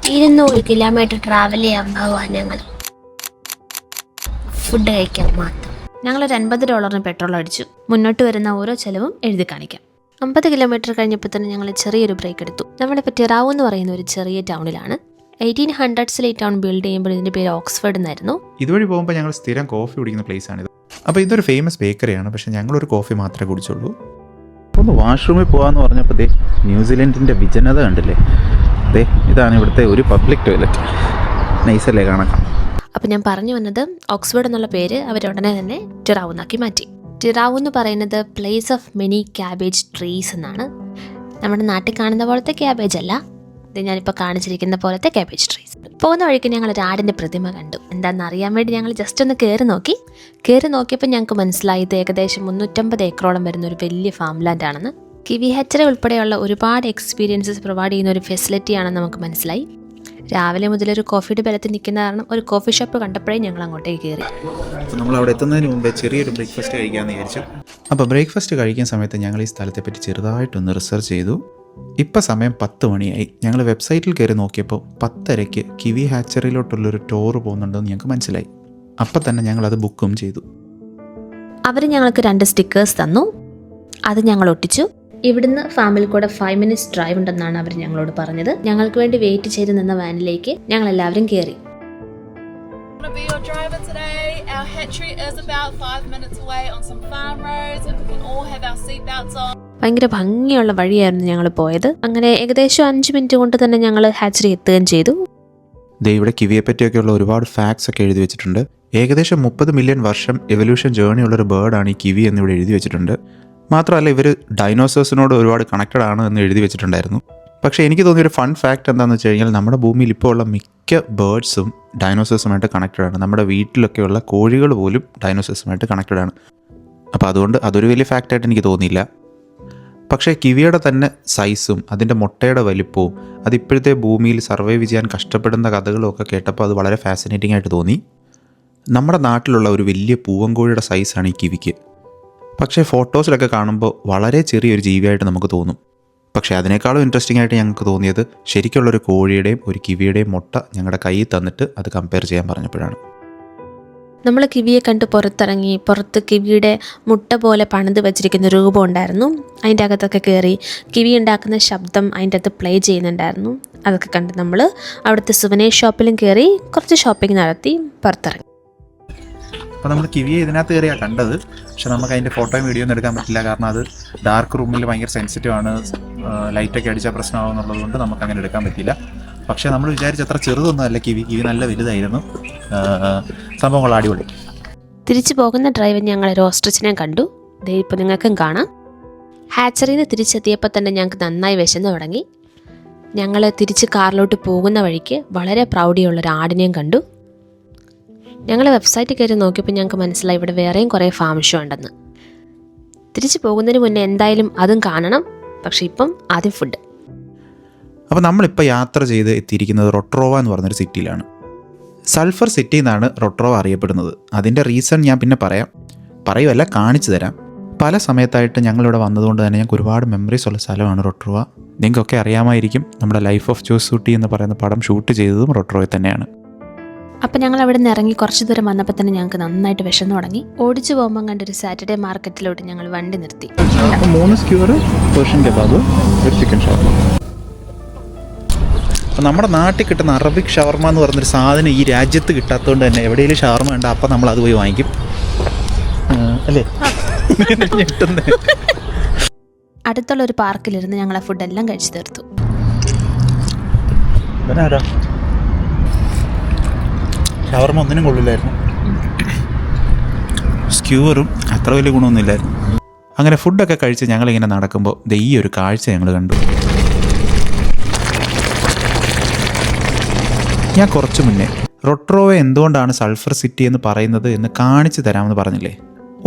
200 kilometre travel ചെയ്യാൻ പോവാൻ ഞങ്ങൾ ഫുഡ് കഴിക്കാൻ മാത്രം. ഞങ്ങളൊരു $50 പെട്രോൾ അടിച്ചു. മുന്നോട്ട് വരുന്ന ഓരോ ചെലവും എഴുതി കാണിക്കാം. 50 കിലോമീറ്റർ കഴിഞ്ഞപ്പോൾ തന്നെ ഞങ്ങൾ ചെറിയൊരു ബ്രേക്ക് എടുത്തു. നമ്മളിപ്പോൾ ടിറാവു എന്ന് പറയുന്ന ഒരു ചെറിയ ടൗണിലാണ്. 1800s ഈ ടൗൺ ബിൽഡ് ചെയ്യുമ്പോൾ ഇതിൻ്റെ പേര് ഓക്സ്ഫോർഡ് എന്നായിരുന്നു. ഇതുവഴി പോകുമ്പോൾ ഞങ്ങൾ സ്ഥിരം കോഫി കുടിക്കുന്ന പ്ലേസ് ആണിത്. അപ്പോൾ ഇതൊരു ഫേമസ് ബേക്കറിയാണ്. പക്ഷേ ഞങ്ങളൊരു കോഫി മാത്രമേ കുടിച്ചുള്ളൂ. ഒന്ന് വാഷ്റൂമിൽ പോകാമെന്ന് പറഞ്ഞപ്പോൾ ന്യൂസിലൻഡിൻ്റെ വിജനത കണ്ടില്ലേ. ഇതാണ് ഇവിടുത്തെ ഒരു പബ്ലിക് ടോയ്ലറ്റ്. നൈസല്ലേ കാണാൻ. അപ്പോൾ ഞാൻ പറഞ്ഞു വന്നത്, ഓക്സ്ഫോർഡ് എന്നുള്ള പേര് അവരുടനെ തന്നെ ടിറാവു എന്നാക്കി മാറ്റി. ടിറാവു എന്ന് പറയുന്നത് place of many cabbage trees എന്നാണ്. നമ്മുടെ നാട്ടിൽ കാണുന്ന പോലത്തെ ക്യാബേജ് അല്ല, ഇത് ഞാനിപ്പോൾ കാണിച്ചിരിക്കുന്ന പോലത്തെ ക്യാബേജ് ട്രീസ്. പോകുന്ന വഴിക്ക് ഞങ്ങൾ ഒരു ആടിൻ്റെ പ്രതിമ കണ്ടു. എന്താണെന്ന് അറിയാൻ വേണ്ടി ഞങ്ങൾ ജസ്റ്റ് ഒന്ന് കയറി നോക്കിയപ്പോൾ ഞങ്ങൾക്ക് മനസ്സിലായി ഇത് ഏകദേശം 350 ഏക്കറോളം വരുന്ന ഒരു വലിയ ഫാം ലാൻഡ് ആണെന്ന്. കിവി ഹാച്ചറി ഉൾപ്പെടെയുള്ള ഒരുപാട് എക്സ്പീരിയൻസസ് പ്രൊവൈഡ് ചെയ്യുന്ന ഒരു ഫെസിലിറ്റി ആണെന്ന് നമുക്ക് മനസ്സിലായി. രാവിലെ മുതലൊരു കോഫിയുടെ ബലത്തിൽ നിൽക്കുന്ന കാരണം ഒരു കോഫി ഷോപ്പ് കണ്ടപ്പോഴേ ഞങ്ങൾ അങ്ങോട്ടേക്ക് കയറി. അപ്പോൾ നമ്മൾ അവിടെ എത്തുന്നതിന് മുമ്പേ ചെറിയൊരു ബ്രേക്ക്ഫാസ്റ്റ് കഴിക്കാമെന്ന് വിചാരിച്ചു. അപ്പോൾ ബ്രേക്ക്ഫാസ്റ്റ് കഴിക്കുന്ന സമയത്ത് ഞങ്ങൾ ഈ സ്ഥലത്തെപ്പറ്റി ചെറുതായിട്ടൊന്ന് റിസർച്ച് ചെയ്തു. ഇപ്പം സമയം 10 മണിയായി. ഞങ്ങൾ വെബ്സൈറ്റിൽ കയറി നോക്കിയപ്പോൾ 10:30 കിവി ഹാച്ചറിയിലോട്ടുള്ളൊരു ടൂർ പോകുന്നുണ്ടെന്ന് ഞങ്ങൾക്ക് മനസ്സിലായി. അപ്പം തന്നെ ഞങ്ങളത് ബുക്കും ചെയ്തു. അവർ ഞങ്ങൾക്ക് 2 സ്റ്റിക്കേഴ്സ് തന്നു. അത് ഞങ്ങൾ ഒട്ടിച്ചു. ഇവിടുന്ന് ഫാമിൽ കൂടെ 5 minutes ഡ്രൈവ് ഉണ്ടെന്നാണ് അവർ ഞങ്ങളോട് പറഞ്ഞത്. ഞങ്ങൾക്ക് വേണ്ടി വെയിറ്റ് ചെയ്ത് നിന്ന വാനിലേക്ക് ഞങ്ങൾ എല്ലാവരും കയറി. ഭയങ്കര ഭംഗിയുള്ള വഴിയായിരുന്നു ഞങ്ങൾ പോയത്. അങ്ങനെ ഏകദേശം 5 മിനിറ്റ് കൊണ്ട് തന്നെ ഞങ്ങൾ ഹാച്ചറി എത്തുകയും ചെയ്തു. ഇവിടെ കിവിയെ പറ്റിയൊക്കെയുള്ള ഒരുപാട് ഫാക്ട്സ് ഒക്കെ എഴുതി വെച്ചിട്ടുണ്ട്. ഏകദേശം 30 മില്യൺ വർഷം എവല്യൂഷൻ ജേർണി ഉള്ളൊരു ബേർഡാണ് ഈ കിവി എന്നിവിടെ എഴുതി വെച്ചിട്ടുണ്ട്. മാത്രമല്ല ഇവർ ഡൈനോസേഴ്സിനോട് ഒരുപാട് കണക്റ്റഡ് ആണ് എന്ന് എഴുതി വെച്ചിട്ടുണ്ടായിരുന്നു. പക്ഷേ എനിക്ക് തോന്നിയൊരു ഫൺ ഫാക്റ്റ് എന്താണെന്ന് വെച്ച് കഴിഞ്ഞാൽ നമ്മുടെ ഭൂമിയിൽ ഇപ്പോൾ ഉള്ള മിക്ക ബേർഡ്സും ഡൈനോസേഴ്സുമായിട്ട് കണക്റ്റഡ് ആണ്. നമ്മുടെ വീട്ടിലൊക്കെയുള്ള കോഴികൾ പോലും ഡൈനോസേഴ്സുമായിട്ട് കണക്റ്റഡ് ആണ്. അപ്പോൾ അതുകൊണ്ട് അതൊരു വലിയ ഫാക്റ്റായിട്ട് എനിക്ക് തോന്നിയില്ല. പക്ഷേ കിവിയുടെ തന്നെ സൈസും അതിൻ്റെ മുട്ടയുടെ വലിപ്പവും അതിപ്പോഴത്തെ ഭൂമിയിൽ സർവൈവ് ചെയ്യാൻ കഷ്ടപ്പെടുന്ന കഥകളും ഒക്കെ കേട്ടപ്പോൾ അത് വളരെ ഫാസിനേറ്റിംഗ് ആയിട്ട് തോന്നി. നമ്മുടെ നാട്ടിലുള്ള ഒരു വലിയ പൂവൻകോഴിയുടെ സൈസാണ് ഈ കിവിക്ക്. പക്ഷേ ഫോട്ടോസിലൊക്കെ കാണുമ്പോൾ വളരെ ചെറിയൊരു ജീവിയായിട്ട് നമുക്ക് തോന്നും. പക്ഷേ അതിനേക്കാളും ഇൻട്രസ്റ്റിംഗ് ആയിട്ട് ഞങ്ങൾക്ക് തോന്നിയത് ശരിക്കുള്ളൊരു കോഴിയുടെയും ഒരു കിവിയുടെയും മുട്ട ഞങ്ങളുടെ കയ്യിൽ തന്നിട്ട് അത് കമ്പയർ ചെയ്യാൻ പറഞ്ഞപ്പോഴാണ്. നമ്മൾ കിവിയെ കണ്ട് പുറത്തിറങ്ങി. പുറത്ത് കിവിയുടെ മുട്ട പോലെ പണിത് വെച്ചിരിക്കുന്ന രൂപം ഉണ്ടായിരുന്നു. അതിൻ്റെ അകത്തൊക്കെ കയറി കിവി ഉണ്ടാക്കുന്ന ശബ്ദം അതിൻ്റെ അകത്ത് പ്ലേ ചെയ്യുന്നുണ്ടായിരുന്നു. അതൊക്കെ കണ്ട് നമ്മൾ അവിടുത്തെ സുവനീർ ഷോപ്പിലും കയറി കുറച്ച് ഷോപ്പിംഗ് നടത്തി പുറത്തിറങ്ങി. അപ്പോൾ നമ്മൾ കിവിയെ ഇതിനകത്ത് കയറിയാണ് കണ്ടത്. പക്ഷെ നമുക്ക് അതിൻ്റെ ഫോട്ടോയും വീഡിയോ ഒന്നും എടുക്കാൻ പറ്റില്ല. കാരണം അത് ഡാർക്ക് റൂമിൽ ഭയങ്കര സെൻസിറ്റീവ് ആണ്. ലൈറ്റൊക്കെ അടിച്ചാൽ പ്രശ്നമാകും എന്നുള്ളത് കൊണ്ട് നമുക്ക് അങ്ങനെ എടുക്കാൻ പറ്റില്ല. പക്ഷേ നമ്മൾ വിചാരിച്ച അത്ര ചെറുതൊന്നും അല്ല കിവി നല്ല വലുതായിരുന്നു. സംഭവങ്ങൾ അടിപൊളി. തിരിച്ചു പോകുന്ന ഡ്രൈവർ ഞങ്ങൾ ഒരു ഓസ്ട്രിച്ചിനെ കണ്ടു. ഇപ്പോൾ നിങ്ങൾക്കും കാണാം. ഹാച്ചറിയിൽ നിന്ന് തിരിച്ചെത്തിയപ്പോൾ തന്നെ ഞങ്ങൾക്ക് നന്നായി വിശന്ന് തുടങ്ങി. ഞങ്ങൾ തിരിച്ച് കാറിലോട്ട് പോകുന്ന വഴിക്ക് വളരെ പ്രൗഢിയുള്ളൊരു ആടിനെയും കണ്ടു. ഞങ്ങൾ വെബ്സൈറ്റിൽ കയറി നോക്കിയപ്പോൾ ഞങ്ങൾക്ക് മനസ്സിലായി ഇവിടെ വേറെയും കുറേ ഫാം ഷോ ഉണ്ടെന്ന്. തിരിച്ചു പോകുന്നതിന് മുന്നേ എന്തായാലും അതും കാണണം. പക്ഷേ ഇപ്പം ആദ്യം ഫുഡ്. അപ്പോൾ നമ്മളിപ്പോൾ യാത്ര ചെയ്ത് എത്തിയിരിക്കുന്നത് റൊട്രോവ എന്ന് പറഞ്ഞൊരു സിറ്റിയിലാണ്. സൾഫർ സിറ്റി എന്നാണ് റൊട്രോവ അറിയപ്പെടുന്നത്. അതിൻ്റെ റീസൺ ഞാൻ പിന്നെ പറയുമല്ല കാണിച്ചു തരാം. പല സമയത്തായിട്ട് ഞങ്ങളിവിടെ വന്നതുകൊണ്ട് തന്നെ ഞങ്ങൾക്ക് ഒരുപാട് മെമ്മറീസ് ഉള്ള സ്ഥലമാണ് റൊട്രോവ. നിങ്ങൾക്കൊക്കെ അറിയാമായിരിക്കും, നമ്മുടെ ലൈഫ് ഓഫ് ജോസൂട്ടി എന്ന് പറയുന്ന പടം ഷൂട്ട് ചെയ്തതും റൊട്രോവയിൽ തന്നെയാണ്. അപ്പം ഞങ്ങൾ അവിടെ നിന്ന് ഇറങ്ങി കുറച്ച് ദൂരം വന്നപ്പോൾ തന്നെ ഞങ്ങൾക്ക് നന്നായിട്ട് വിശന്നു തുടങ്ങി. ഓടിച്ചു പോകുമ്പോൾ കണ്ടൊരു സാറ്റർഡേ മാർക്കറ്റിലോട്ട് ഞങ്ങൾ വണ്ടി നിർത്തി. 3 സ്ക്യൂർ പേർഷ്യൻ കബാബ്, ഒരു ചിക്കൻ ഷവർമ. അപ്പോൾ നമ്മുടെ നാട്ടിൽ കിട്ടുന്ന അറബിക് ഷവർമ എന്ന് പറഞ്ഞൊരു സാധനം ഈ രാജ്യത്ത് കിട്ടാത്തതുകൊണ്ട് തന്നെ എവിടെയെങ്കിലും ഷവർമ ഉണ്ട് അപ്പം നമ്മൾ അത് പോയി വാങ്ങിക്കും അല്ലേ. അടുത്തുള്ള ഒരു പാർക്കിലിരുന്ന് ഞങ്ങൾ ആ ഫുഡെല്ലാം കഴിച്ചു തീർത്തു. ഷവർമ ഒന്നിനും കൊള്ളില്ലായിരുന്നു. സ്ക്യൂവറും അത്ര വലിയ ഗുണമൊന്നുമില്ലായിരുന്നു. അങ്ങനെ ഫുഡൊക്കെ കഴിച്ച് ഞങ്ങളിങ്ങനെ നടക്കുമ്പോൾ ഈ ഒരു കാഴ്ച ഞങ്ങൾ കണ്ടു. ഞാൻ കുറച്ച് മുന്നേ റൊട്രോവ എന്തുകൊണ്ടാണ് സൾഫർ സിറ്റി എന്ന് പറയുന്നത് എന്ന് കാണിച്ചു തരാമെന്ന് പറഞ്ഞില്ലേ.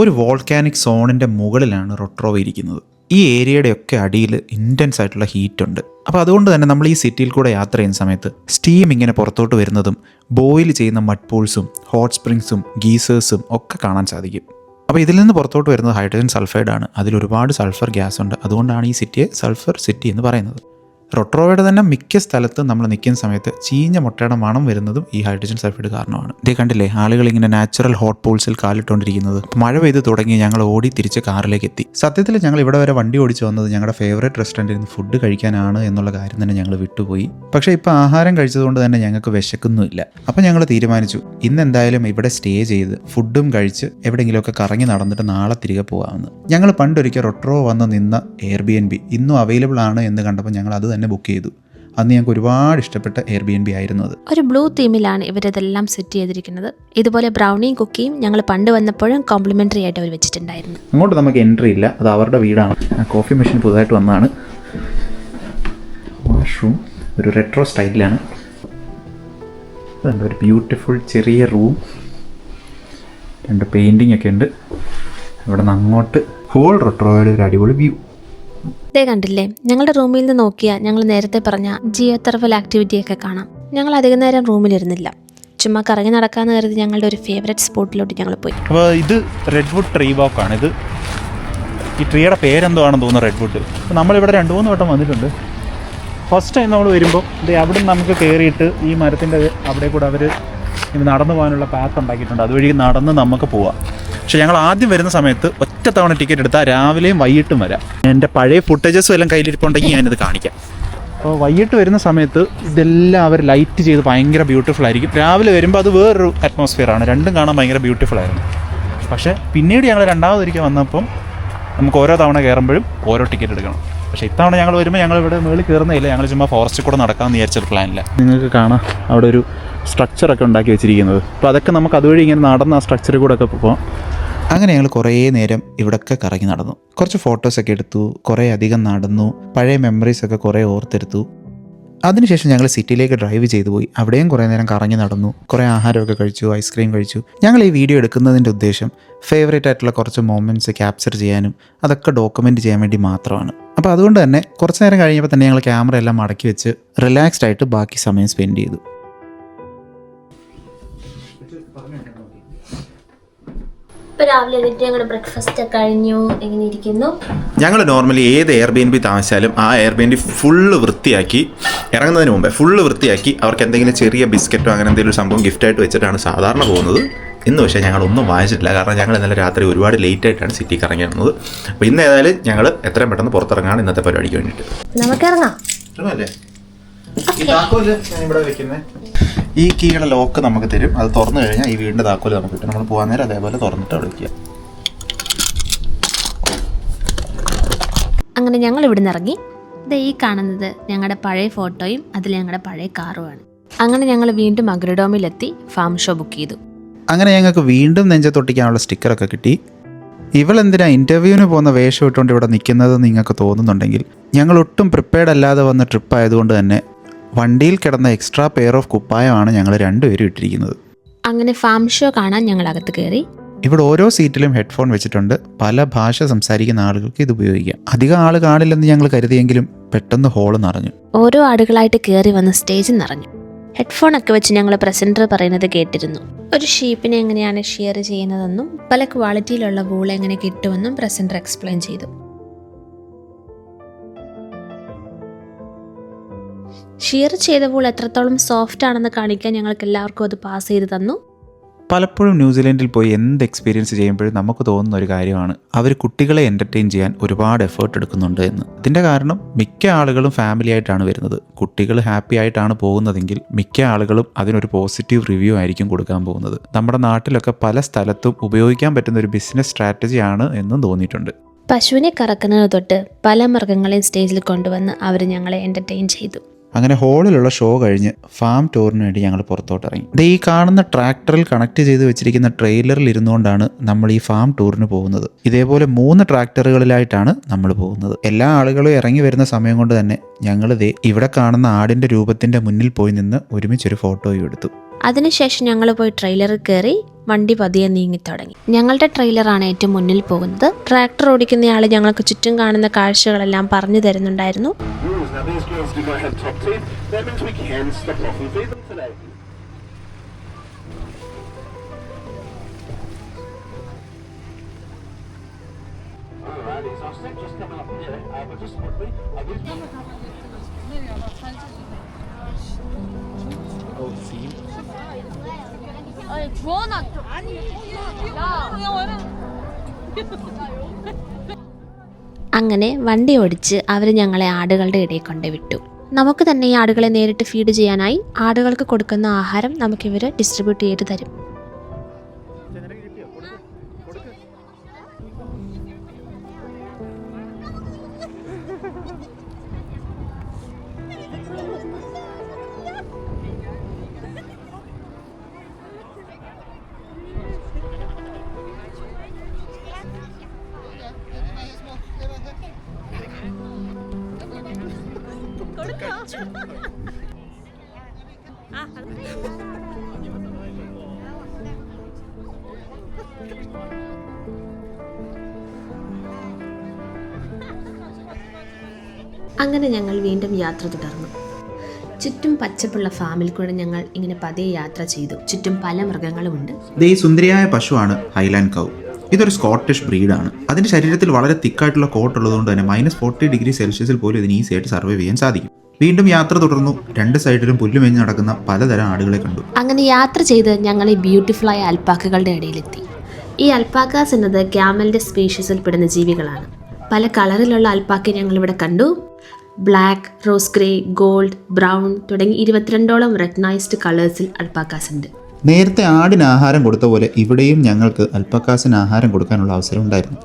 ഒരു വോൾക്കാനിക് സോണിൻ്റെ മുകളിലാണ് റൊട്രോവ ഇരിക്കുന്നത്. ഈ ഏരിയയുടെയൊക്കെ അടിയിൽ ഇൻറ്റൻസ് ആയിട്ടുള്ള ഹീറ്റ് ഉണ്ട്. അപ്പോൾ അതുകൊണ്ട് തന്നെ നമ്മൾ ഈ സിറ്റിയിൽ കൂടെ യാത്ര ചെയ്യുന്ന സമയത്ത് സ്റ്റീം ഇങ്ങനെ പുറത്തോട്ട് വരുന്നതും ബോയിൽ ചെയ്യുന്ന മഡ് പൂൾസും ഹോട്ട് സ്പ്രിങ്സും ഗീസേഴ്സും ഒക്കെ കാണാൻ സാധിക്കും. അപ്പോൾ ഇതിൽ നിന്ന് പുറത്തോട്ട് വരുന്നത് ഹൈഡ്രജൻ സൾഫൈഡാണ്. അതിലൊരുപാട് സൾഫർ ഗ്യാസ് ഉണ്ട്. അതുകൊണ്ടാണ് ഈ സിറ്റിയെ സൾഫർ സിറ്റി എന്ന് പറയുന്നത്. റൊട്രോവയുടെ തന്നെ മിക്ക സ്ഥലത്തും നമ്മൾ നിൽക്കുന്ന സമയത്ത് ചീഞ്ഞ മുട്ടയുടെ മണം വരുന്നതും ഈ ഹൈഡ്രജൻ സൾഫൈഡ് കാരണമാണ്. ഇതേ കണ്ടില്ലേ, ആളുകൾ ഇങ്ങനെ നാച്ചുറൽ ഹോട്ട് പൂൾസിൽ കാലിട്ടുകൊണ്ടിരിക്കുന്നത്. മഴ പെയ്ത് തുടങ്ങി ഞങ്ങൾ ഓടി തിരിച്ച് കാറിലേക്ക് എത്തി. സത്യത്തിൽ ഞങ്ങൾ ഇവിടെ വരെ വണ്ടി ഓടിച്ച് വന്നത് ഞങ്ങളുടെ ഫേവറേറ്റ് റെസ്റ്റോറൻറ്റിൽ നിന്ന് ഫുഡ് കഴിക്കാനാണ് എന്നുള്ള കാര്യം തന്നെ ഞങ്ങൾ വിട്ടുപോയി. പക്ഷേ ഇപ്പോൾ ആഹാരം കഴിച്ചതുകൊണ്ട് തന്നെ ഞങ്ങൾക്ക് വിശക്കുന്നുമില്ല. അപ്പോൾ ഞങ്ങൾ തീരുമാനിച്ചു ഇന്ന് എന്തായാലും ഇവിടെ സ്റ്റേ ചെയ്ത് ഫുഡും കഴിച്ച് എവിടെയെങ്കിലുമൊക്കെ കറങ്ങി നടന്നിട്ട് നാളെ തിരികെ പോകാമെന്ന്. ഞങ്ങൾ പണ്ടൊരിക്കൽ റൊട്രോ വന്ന് നിന്ന എയർബിഎൻബി ഇന്നും അവൈലബിൾ ആണ് എന്ന് കണ്ടപ്പോൾ ഞങ്ങൾ അത് തന്നെ ബുക്ക് ചെയ്തു. അന്ന് ഞങ്ങൾക്ക് ഒരുപാട് ഇഷ്ടപ്പെട്ട എയർബിഎൻബി ആയിരുന്നു അത്. ഒരു ബ്ലൂ തീമിലാണ് ഇവരിതെല്ലാം സെറ്റ് ചെയ്തിരിക്കുന്നത്. ഇതുപോലെ ബ്രൗണിയും കുക്കിയും ഞങ്ങൾ പണ്ട് വന്നപ്പോഴും കോംപ്ലിമെൻ്ററി ആയിട്ട് അവർ വെച്ചിട്ടുണ്ടായിരുന്നു. അങ്ങോട്ട് നമുക്ക് എൻട്രി ഇല്ല, അത് അവരുടെ വീടാണ്. കോഫി മെഷീൻ പുതുതായിട്ട് വന്നതാണ്. വാഷ്റൂം ഒരു റെട്രോ സ്റ്റൈലിലാണ്. ഒരു ബ്യൂട്ടിഫുൾ ചെറിയ റൂം, 2 പെയിൻറ്റിംഗ് ഒക്കെ ഉണ്ട്. ഇവിടെ നിന്ന് അങ്ങോട്ട് ഹോൾ റൊട്രോയുടെ ഒരു അടിപൊളി വ്യൂ. ഇതേ കണ്ടില്ലേ, ഞങ്ങളുടെ റൂമിൽ നിന്ന് നോക്കിയാൽ ഞങ്ങൾ നേരത്തെ പറഞ്ഞ ജിയോ തെർമൽ ആക്ടിവിറ്റിയൊക്കെ കാണാം. ഞങ്ങൾ അധികം നേരം റൂമിലിരുന്നില്ല, ചുമ്മാ കറങ്ങി നടക്കാമെന്ന് കരുതി ഞങ്ങളുടെ ഒരു ഫേവറേറ്റ് സ്പോട്ടിലോട്ട് ഞങ്ങൾ പോയി. അപ്പോൾ ഇത് റെഡ്വുഡ് ട്രീ വാക്കാണ്. ഇത് ഈ ട്രീയുടെ പേരെന്തോ ആണെന്ന് തോന്നുന്നു, റെഡ്വുഡ്. അപ്പോൾ നമ്മളിവിടെ 2-3 വട്ടം വന്നിട്ടുണ്ട്. ഫസ്റ്റ് ടൈം നമ്മൾ വരുമ്പോൾ ഇത് അവിടെ നമുക്ക് കയറിയിട്ട് ഈ മരത്തിൻ്റെ അവിടെ കൂടെ അവർ ഇത് നടന്നു പോകാനുള്ള പാത്ത് ഉണ്ടാക്കിയിട്ടുണ്ട്. അതുവഴി നടന്ന് നമുക്ക് പോവാം. പക്ഷേ ഞങ്ങൾ ആദ്യം വരുന്ന സമയത്ത് ഒറ്റ തവണ ടിക്കറ്റ് എടുത്താൽ രാവിലെയും വൈകിട്ടും വരാം. എൻ്റെ പഴയ ഫുട്ടേജസും എല്ലാം കയ്യിലിരിപ്പുണ്ടെങ്കിൽ ഞാനിത് കാണിക്കാം. അപ്പോൾ വൈകിട്ട് വരുന്ന സമയത്ത് ഇതെല്ലാം അവർ ലൈറ്റ് ചെയ്ത് ഭയങ്കര ബ്യൂട്ടിഫുൾ ആയിരിക്കും. രാവിലെ വരുമ്പോൾ അത് വേറൊരു അറ്റ്മോസ്ഫിയറാണ്. രണ്ടും കാണാൻ ഭയങ്കര ബ്യൂട്ടിഫുൾ ആയിരുന്നു. പക്ഷേ പിന്നീട് ഞങ്ങൾ രണ്ടാമതൊരിക്കൽ വന്നപ്പം നമുക്ക് ഓരോ തവണ കയറുമ്പോഴും ഓരോ ടിക്കറ്റ് എടുക്കണം. പക്ഷേ ഇത്തവണ ഞങ്ങൾ വരുമ്പോൾ ഞങ്ങൾ ഇവിടെ മുകളിൽ കയറുന്നില്ല, ഞങ്ങൾ ചുമ്മാ ഫോറസ്റ്റിൽ കൂടെ നടക്കാമെന്ന് വിചാരിച്ചൊരു പ്ലാനില്ല. നിങ്ങൾക്ക് കാണാം അവിടെ ഒരു സ്ട്രക്ചറൊക്കെ ഉണ്ടാക്കി വെച്ചിരിക്കുന്നത്. അപ്പോൾ അതൊക്കെ നമുക്ക് അതുവഴി ഇങ്ങനെ നടന്ന് ആ സ്ട്രക്ചറിൽ കൂടെ ഒക്കെ പോകാം. അങ്ങനെ ഞങ്ങൾ കുറേ നേരം ഇവിടെയൊക്കെ കറങ്ങി നടന്നു. കുറച്ച് ഫോട്ടോസൊക്കെ എടുത്തു, കുറേ അധികം നടന്നു, പഴയ മെമ്മറീസൊക്കെ കുറേ ഓർത്തെടുത്തു. അതിനുശേഷം ഞങ്ങൾ സിറ്റിയിലേക്ക് ഡ്രൈവ് ചെയ്തു പോയി. അവിടെയും കുറേ നേരം കറങ്ങി നടന്നു, കുറേ ആഹാരമൊക്കെ കഴിച്ചു, ഐസ്ക്രീം കഴിച്ചു. ഞങ്ങൾ ഈ വീഡിയോ എടുക്കുന്നതിൻ്റെ ഉദ്ദേശം ഫേവറേറ്റ് ആയിട്ടുള്ള കുറച്ച് മൊമെൻറ്റ്സ് ക്യാപ്ചർ ചെയ്യാനും അതൊക്കെ ഡോക്യുമെൻറ്റ് ചെയ്യാൻ വേണ്ടി മാത്രമാണ്. അപ്പോൾ അതുകൊണ്ട് തന്നെ കുറച്ച് നേരം കഴിഞ്ഞപ്പോൾ തന്നെ ഞങ്ങൾ ക്യാമറ എല്ലാം മടക്കി വെച്ച് റിലാക്സ്ഡ് ആയിട്ട് ബാക്കി സമയം സ്പെൻഡ് ചെയ്തു. ഇപ്പൊ രാവിലെ എന്നിട്ട് ഞങ്ങളുടെ ബ്രേക്ക്ഫാസ്റ്റ് കഴിഞ്ഞു. എങ്ങനെ ഇരിക്കുന്നു? ഞങ്ങൾ നോർമലി ഏത് എയർബിഎൻബി താമസിച്ചാലും ആ എയർബിഎൻബി ഫുള്ള് വൃത്തിയാക്കി ഇറങ്ങുന്നതിന് മുമ്പേ ഫുള്ള് വൃത്തിയാക്കി അവർക്ക് എന്തെങ്കിലും ചെറിയ ബിസ്ക്കറ്റോ അങ്ങനെ എന്തെങ്കിലും സംഭവം ഗിഫ്റ്റായിട്ട് വെച്ചിട്ടാണ് സാധാരണ പോകുന്നത്. ഇന്ന് പക്ഷേ ഞങ്ങളൊന്നും വാങ്ങിച്ചിട്ടില്ല, കാരണം ഞങ്ങൾ ഇന്നലെ രാത്രി ഒരുപാട് ലേറ്റായിട്ടാണ് സിറ്റിക്ക് ഇറങ്ങി വന്നത്. അപ്പോൾ ഇന്ന് ഏതായാലും ഞങ്ങൾ എത്രയും പെട്ടെന്ന് പുറത്തിറങ്ങാണ് ഇന്നത്തെ പരിപാടിക്ക് വേണ്ടിയിട്ട്. നമുക്ക് ഇറങ്ങാം. ഈ കീയുടെ ലോക്ക് നമുക്ക് തരും. അത് തുറന്നു കഴിഞ്ഞാൽ ഈ വീടിൻ്റെ താക്കോല് നമുക്ക് കിട്ടും. നമ്മൾ പോകാൻ നേരം അതേപോലെ തുറന്നിട്ട് വിളിക്കുക. അങ്ങനെ ഞങ്ങൾ ഇവിടുന്ന് ഇറങ്ങി. ഇത് ഈ കാണുന്നത് ഞങ്ങളുടെ പഴയ ഫോട്ടോയും അതിൽ ഞങ്ങളുടെ പഴയ കാറുമാണ്. അങ്ങനെ ഞങ്ങൾ വീണ്ടും അഗ്രഡോമിലെത്തി ഫാം ഷോ ബുക്ക് ചെയ്തു. അങ്ങനെ ഞങ്ങൾക്ക് വീണ്ടും നെഞ്ചത്തൊട്ടിക്കാനുള്ള സ്റ്റിക്കറൊക്കെ കിട്ടി. ഇവളെന്തിനാ ഇൻ്റർവ്യൂവിന് പോകുന്ന വേഷം ഇട്ടുകൊണ്ട് ഇവിടെ നിൽക്കുന്നത് നിങ്ങൾക്ക് തോന്നുന്നുണ്ടെങ്കിൽ, ഞങ്ങൾ ഒട്ടും പ്രിപ്പയർഡ് അല്ലാതെ വന്ന ട്രിപ്പ് ആയതുകൊണ്ട് തന്നെ വണ്ടിയിൽ കിടന്ന എക്സ്ട്രാ പെയർ ഓഫ് കുപ്പായമാണ് ഞങ്ങൾ രണ്ടുപേരും ഇട്ടിരിക്കുന്നത്. അങ്ങനെ ഫാം ഷോ കാണാൻ ഞങ്ങൾ അകത്ത് കയറി. ഇവിടെ ഓരോ സീറ്റിലും ഹെഡ്ഫോൺ വെച്ചിട്ടുണ്ട്. പല ഭാഷ സംസാരിക്കുന്ന ആളുകൾക്ക് ഇത് ഉപയോഗിക്കാം. അധികം ആൾ കാണില്ലെന്ന് ഞങ്ങൾ കരുതിയെങ്കിലും പെട്ടെന്ന് ഹോള് നിറഞ്ഞു. ഓരോ ആടുകളായിട്ട് കയറി വന്ന് സ്റ്റേജിൽ നിറഞ്ഞു. ഹെഡ്ഫോണൊക്കെ വെച്ച് ഞങ്ങൾ പ്രസൻറ്റർ പറയുന്നത് കേട്ടിരുന്നു. ഒരു ഷീപ്പിനെ എങ്ങനെയാണ് ഷിയർ ചെയ്യുന്നതെന്നും പല ക്വാളിറ്റിയിലുള്ള വൂൾ എങ്ങനെ കിട്ടുമെന്നും പ്രസൻറ്റർ എക്സ്പ്ലെയിൻ ചെയ്തു. ഷിയർ ചെയ്ത വൂൾ എത്രത്തോളം സോഫ്റ്റ് ആണെന്ന് കാണിക്കാൻ ഞങ്ങൾക്ക് എല്ലാവർക്കും അത് പാസ് ചെയ്ത് തന്നു. പലപ്പോഴും ന്യൂസിലൻഡിൽ പോയി എന്ത് എക്സ്പീരിയൻസ് ചെയ്യുമ്പോഴും നമുക്ക് തോന്നുന്ന ഒരു കാര്യമാണ് അവർ കുട്ടികളെ എൻ്റർടൈൻ ചെയ്യാൻ ഒരുപാട് എഫേർട്ട് എടുക്കുന്നുണ്ട് എന്ന്. ഇതിൻ്റെ കാരണം മിക്ക ആളുകളും ഫാമിലി ആയിട്ടാണ് വരുന്നത്. കുട്ടികൾ ഹാപ്പി ആയിട്ടാണ് പോകുന്നതെങ്കിൽ മിക്ക ആളുകളും അതിനൊരു പോസിറ്റീവ് റിവ്യൂ ആയിരിക്കും കൊടുക്കാൻ പോകുന്നത്. നമ്മുടെ നാട്ടിലൊക്കെ പല സ്ഥലത്തും ഉപയോഗിക്കാൻ പറ്റുന്ന ഒരു ബിസിനസ് സ്ട്രാറ്റജിയാണ് എന്നും തോന്നിയിട്ടുണ്ട്. പശുവിനെ കറക്കുന്നത് തൊട്ട് പല മൃഗങ്ങളെയും സ്റ്റേജിൽ കൊണ്ടുവന്ന് അവർ ഞങ്ങളെ എൻ്റർടൈൻ ചെയ്തു. അങ്ങനെ ഹോളിലുള്ള ഷോ കഴിഞ്ഞ് ഫാം ടൂറിന് വേണ്ടി ഞങ്ങൾ പുറത്തോട്ട് ഇറങ്ങി. ഈ കാണുന്ന ട്രാക്ടറിൽ കണക്ട് ചെയ്ത് വെച്ചിരിക്കുന്ന ട്രെയിലറിൽ ഇരുന്നുകൊണ്ടാണ് നമ്മൾ ഈ ഫാം ടൂറിന് പോകുന്നത്. ഇതേപോലെ 3 ട്രാക്ടറുകളിലായിട്ടാണ് നമ്മൾ പോകുന്നത്. എല്ലാ ആളുകളും ഇറങ്ങി വരുന്ന സമയം കൊണ്ട് തന്നെ ഞങ്ങൾ ഇവിടെ കാണുന്ന ആടിൻ്റെ രൂപത്തിൻ്റെ മുന്നിൽ പോയി നിന്ന് ഒരുമിച്ചൊരു ഫോട്ടോയും എടുത്തു. അതിനുശേഷം ഞങ്ങൾ പോയി ട്രെയിലറിൽ കയറി വണ്ടി പതിയെ നീങ്ങിത്തുടങ്ങി. ഞങ്ങളുടെ ട്രെയിലറാണ് ഏറ്റവും മുന്നിൽ പോകുന്നത്. ട്രാക്ടർ ഓടിക്കുന്നയാൾ ഞങ്ങൾക്ക് ചുറ്റും കാണുന്ന കാഴ്ചകളെല്ലാം പറഞ്ഞു തരുന്നുണ്ടായിരുന്നു. അങ്ങനെ വണ്ടി ഓടിച്ച് അവർ ഞങ്ങളെ ആടുകളുടെ ഇടയിൽ കൊണ്ടുവിട്ടു. നമുക്ക് തന്നെ ഈ ആടുകളെ നേരിട്ട് ഫീഡ് ചെയ്യാനായി ആടുകൾക്ക് കൊടുക്കുന്ന ആഹാരം നമുക്കിവർ ഡിസ്ട്രിബ്യൂട്ട് ചെയ്ത് തരും. അങ്ങനെ ഞങ്ങൾ വീണ്ടും യാത്ര തുടർന്നു. ചുറ്റും പച്ചപ്പുള്ള ഫാമിൽ കൂടെ ഞങ്ങൾ ഇങ്ങനെ പതിയെ യാത്ര ചെയ്തു. ചുറ്റും പല മൃഗങ്ങളുമുണ്ട്. ഈ സുന്ദരിയായ പശുവാണ് ഹൈലാൻഡ് കൗ. ഇതൊരു സ്കോട്ടിഷ് ബ്രീഡാണ്. അതിന്റെ ശരീരത്തിൽ വളരെ തിക്കായിട്ടുള്ള കോട്ട് ഉള്ളതുകൊണ്ട് തന്നെ -40°C പോലും ഇതിന് ഈസി ആയിട്ട് സർവൈവ് ചെയ്യാൻ സാധിക്കും. വീണ്ടും യാത്ര തുടർന്നു. രണ്ട് സൈഡിലും പുല്ലുമേഞ്ഞ് നടക്കുന്ന പലതരം ആടുകളെ കണ്ടു. അങ്ങനെ യാത്ര ചെയ്ത് ഞങ്ങൾ ഈ ബ്യൂട്ടിഫുള്ളായ അൽപ്പാക്കകളുടെ ഇടയിലെത്തി. ഈ അൽപ്പാക്കാസ് എന്നത് ക്യാമലിന്റെ സ്പീഷീസിൽ പെടുന്ന ജീവികളാണ്. പല കളറിലുള്ള അൽപ്പാക്ക ഞങ്ങളിവിടെ കണ്ടു. Black, rose grey, gold, brown തുടങ്ങി 22ഓളം റെക്കഗ്നൈസ്ഡ് കളേഴ്സിൽ അൽപ്പാക്കാസ് ഉണ്ട്. നേരത്തെ ആടിന് ആഹാരം കൊടുത്ത പോലെ ഇവിടെയും ഞങ്ങൾക്ക് അൽപ്പക്കാസിന് ആഹാരം കൊടുക്കാനുള്ള അവസരം ഉണ്ടായിരുന്നു.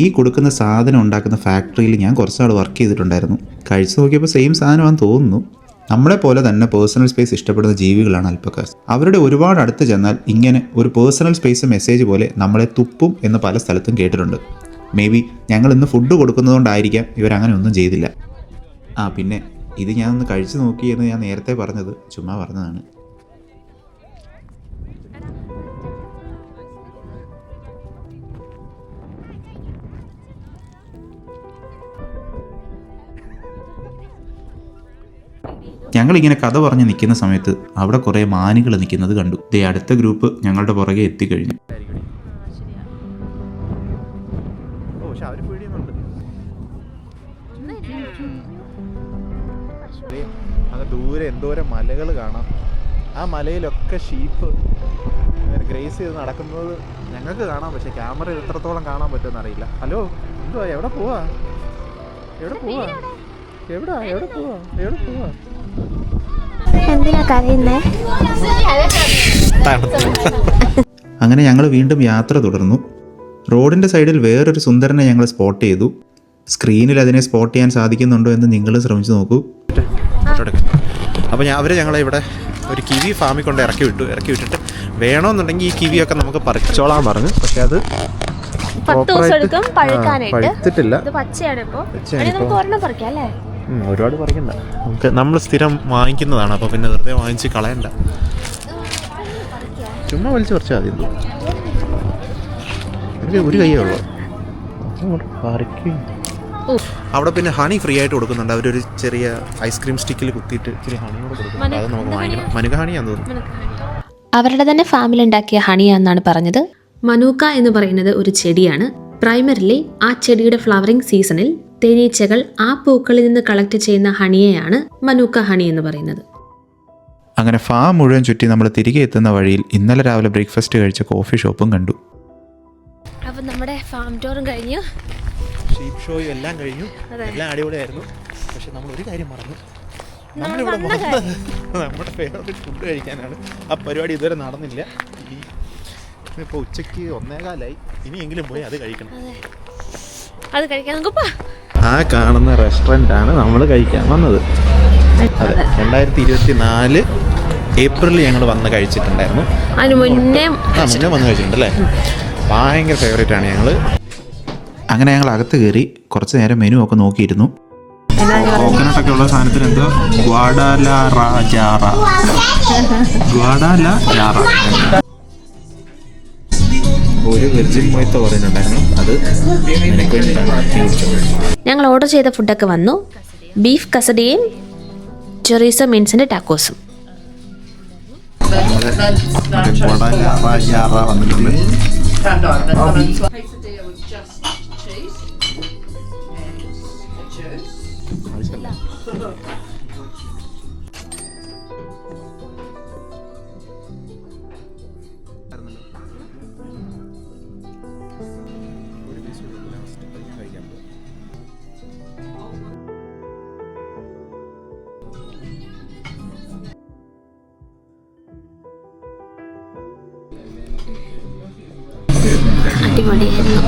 ഈ കൊടുക്കുന്ന സാധനം ഉണ്ടാക്കുന്ന ഫാക്ടറിയിൽ ഞാൻ കുറച്ചാൾ വർക്ക് ചെയ്തിട്ടുണ്ടായിരുന്നു. കഴിച്ചു നോക്കിയപ്പോൾ സെയിം സാധനമാണെന്ന് തോന്നുന്നു. നമ്മളെ പോലെ തന്നെ പേഴ്സണൽ സ്പേസ് ഇഷ്ടപ്പെടുന്ന ജീവികളാണ് അൽപ്പക്കാസ്. അവരുടെ ഒരുപാട് അടുത്ത് ചെന്നാൽ ഇങ്ങനെ ഒരു പേഴ്സണൽ സ്പേസ് മെസ്സേജ് പോലെ നമ്മളെ തുപ്പും എന്ന് പല സ്ഥലത്തും കേട്ടിട്ടുണ്ട്. മേ ബി ഞങ്ങൾ ഇന്ന് ഫുഡ് കൊടുക്കുന്നതുകൊണ്ടായിരിക്കാം ഇവരങ്ങനെ ഒന്നും ചെയ്തില്ല. പിന്നെ ഇത് ഞാനൊന്ന് കഴിച്ചു നോക്കിയെന്ന് ഞാൻ നേരത്തെ പറഞ്ഞത് ചുമ്മാ പറഞ്ഞതാണ്. ഞങ്ങളിങ്ങനെ കഥ പറഞ്ഞ് നിൽക്കുന്ന സമയത്ത് അവിടെ കുറേ മാനുകൾ നിൽക്കുന്നത് കണ്ടു. അടുത്ത ഗ്രൂപ്പ് ഞങ്ങളുടെ പുറകെ എത്തിക്കഴിഞ്ഞു. ദൂരെ എന്തോരം മലകൾ കാണാം. ആ മലയിലൊക്കെ ഷീപ്പ് ഗ്രേസ് ചെയ്ത് നടക്കുന്നത് ഞങ്ങൾക്ക് കാണാം. പക്ഷെ ക്യാമറയിൽ എത്രത്തോളം കാണാൻ പറ്റുമെന്ന് അറിയില്ല. ഹലോ, എന്തുവാ? എവിടെ പോവാ? അങ്ങനെ ഞങ്ങൾ വീണ്ടും യാത്ര തുടർന്നു. റോഡിന്റെ സൈഡിൽ വേറൊരു സുന്ദരനെ ഞങ്ങൾ സ്പോട്ട് ചെയ്തു. സ്ക്രീനിൽ അതിനെ സ്പോട്ട് ചെയ്യാൻ സാധിക്കുന്നുണ്ടോ എന്ന് നിങ്ങൾ ശ്രമിച്ചു നോക്കൂ. അപ്പോൾ അവർ ഞങ്ങളെ ഇവിടെ ഒരു കിവി ഫാമിൽ കൊണ്ട് ഇറക്കി വിട്ടിട്ട് വേണമെന്നുണ്ടെങ്കിൽ ഈ കിവിയൊക്കെ നമുക്ക് പറിച്ചോളാൻ പറഞ്ഞു. പക്ഷെ അത് 10 ദിവസം എടുക്കും പഴുക്കാനായിട്ട്. പഴുത്തിട്ടില്ല. ഒരുപാട് പറിക്കണ്ട. നമ്മൾ സ്ഥിരം വാങ്ങിക്കുന്നതാണ്. അപ്പോൾ പിന്നെ വെറുതെ വാങ്ങിച്ച് കളയണ്ട. ചുമ്മാ വലിച്ചു പറിച്ചാൽ മതി. എനിക്ക് ഒരു കയ്യേ ഉള്ളൂ. അവിടെ പിന്നെ ഹണി ഫ്രീ ആയിട്ട് കൊടുക്കുന്നുണ്ട്. അവരൊരു ചെറിയ ഐസ്ക്രീം സ്റ്റിക്കിൽ കുത്തിയിട്ട് ഇച്ചിരി ഹണി കൂടെ കൊടുക്കുന്നുണ്ട്. അത് നമുക്ക് വാങ്ങിക്കണം. മനുക ഹണിയാന്ന് തോന്നുന്നു. അവരുടെ തന്നെ ഫാമിലുണ്ടാക്കിയ ഹണിയാന്നാണ് പറഞ്ഞത്. മനൂക്ക എന്ന് പറയുന്നത് ഒരു ചെടിയാണ്. പ്രൈമറിലി ആ ചെടിയുടെ ഫ്ലവറിംഗ് സീസണിൽ തേനീച്ചകൾ ആ പൂക്കളിൽ നിന്ന് കളക്ട് ചെയ്യുന്ന ഹണിയെയാണ് മനൂക്ക ഹണി എന്ന് പറയുന്നത്. അങ്ങനെ ഫാം മുഴുവൻ ചുറ്റി നമ്മൾ തിരികെ എത്തുന്ന വഴിയിൽ ഇന്നലെ രാവിലെ ബ്രേക്ക്ഫാസ്റ്റ് കഴിച്ച കോഫി ഷോപ്പും കണ്ടു. അപ്പം നമ്മുടെ ഫാം ടൂറും കഴിഞ്ഞു, ഷീപ്പ് ഷോയും എല്ലാം കഴിഞ്ഞു. എല്ലാം അടിപൊളിയായിരുന്നു. പക്ഷെ നമ്മൾ ഒരു കാര്യം മറന്നു. നമ്മളിവിടെ നമ്മുടെ ഫേവറേറ്റ് ഫുഡ് കഴിക്കാനാണ്. ആ പരിപാടി ഇതുവരെ നടന്നില്ല. ഇപ്പോൾ ഉച്ചയ്ക്ക് 1:15. ഇനിയെങ്കിലും പോയി അത് കഴിക്കണം. അത് കഴിക്കാൻ നമുക്ക് ആ കാണുന്ന റെസ്റ്റോറൻ്റാണ് നമ്മൾ കഴിക്കാൻ വന്നത്. അതെ, 2024 ഏപ്രിലിൽ ഞങ്ങൾ വന്ന് കഴിച്ചിട്ടുണ്ടായിരുന്നു. മുന്നേ വന്ന് കഴിച്ചിട്ടുണ്ടല്ലേ. ഭയങ്കര ഫേവറേറ്റ് ആണ് ഞങ്ങൾ. അങ്ങനെ ഞങ്ങൾ അകത്ത് കയറി കുറച്ച് നേരം മെനു ഒക്കെ നോക്കിയിരുന്നു. കോക്കനട്ടൊക്കെ ഉള്ള സാധനത്തിന് എന്തോ ഗ്വാഡാലാജാറ ഒരു വെർജിൻ മൊയ്ത്ത പറയുന്നുണ്ടായിരുന്നു. അത് ഞങ്ങൾ ഓർഡർ ചെയ്ത ഫുഡൊക്കെ വന്നു. ബീഫ് കസഡിയും ചൊറീസോ മീൻസിന്റെ ടാക്കോസും. അടിപൊളിയായിരുന്നു.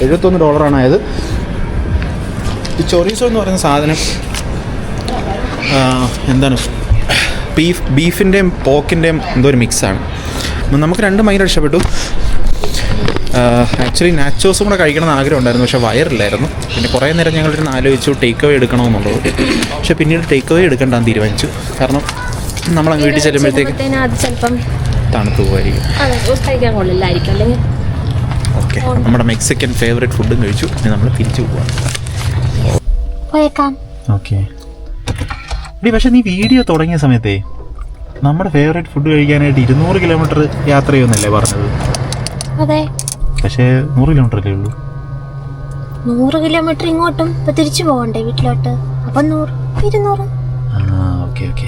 $71 ആയത്. ഈ ചൊറീസോ എന്ന് പറയുന്ന സാധനം എന്താണ് ബീഫിൻ്റെയും പോക്കിൻ്റെയും എന്തോ ഒരു മിക്സാണ്. നമുക്ക് രണ്ടും ഭയങ്കര ഇഷ്ടപ്പെട്ടു. ആക്ച്വലി നാച്ചോസും കൂടെ കഴിക്കണമെന്ന് ആഗ്രഹം ഉണ്ടായിരുന്നു, പക്ഷേ വയറില്ലായിരുന്നു. പിന്നെ കുറേ നേരം ഞങ്ങളിരുന്ന് ആലോചിച്ചു ടേക്ക് അവേ എടുക്കണമെന്നുള്ളത്. പക്ഷേ പിന്നീട് ടേക്ക് അവേ എടുക്കണ്ടെന്ന് തീരുമാനിച്ചു. കാരണം നമ്മളങ്ങ് വീട്ടിൽ ചെല്ലുമ്പോഴത്തേക്ക് അത് ചിലപ്പം തണുത്തു പോകുമായിരിക്കും. കഴിക്കാൻ കൊള്ളില്ലായിരിക്കും. അല്ലെങ്കിൽ ഓക്കെ, നമ്മുടെ മെക്സിക്കൻ ഫേവറേറ്റ് ഫുഡും കഴിച്ചു. ഇനി നമ്മൾ തിരിച്ചു പോവാം. പോയേക്കാം. ഓക്കെ ഡി, പക്ഷെ നീ വീഡിയോ തുടങ്ങിയ സമയത്തേ നമ്മുടെ ഫേവറേറ്റ് ഫുഡ് കഴിക്കാനായിട്ട് 200 കിലോമീറ്റർ യാത്ര ചെയ്യുമെന്നല്ലേ പറഞ്ഞത്? അതെ, പക്ഷേ 100 കിലോമീറ്റർ അല്ലേ ഉള്ളൂ. 100 കിലോമീറ്റർ ഇങ്ങോട്ടും ഇപ്പൊ തിരിച്ചു പോകണ്ടേ വീട്ടിലോട്ട്? അപ്പൊ 100, 200. Okay okay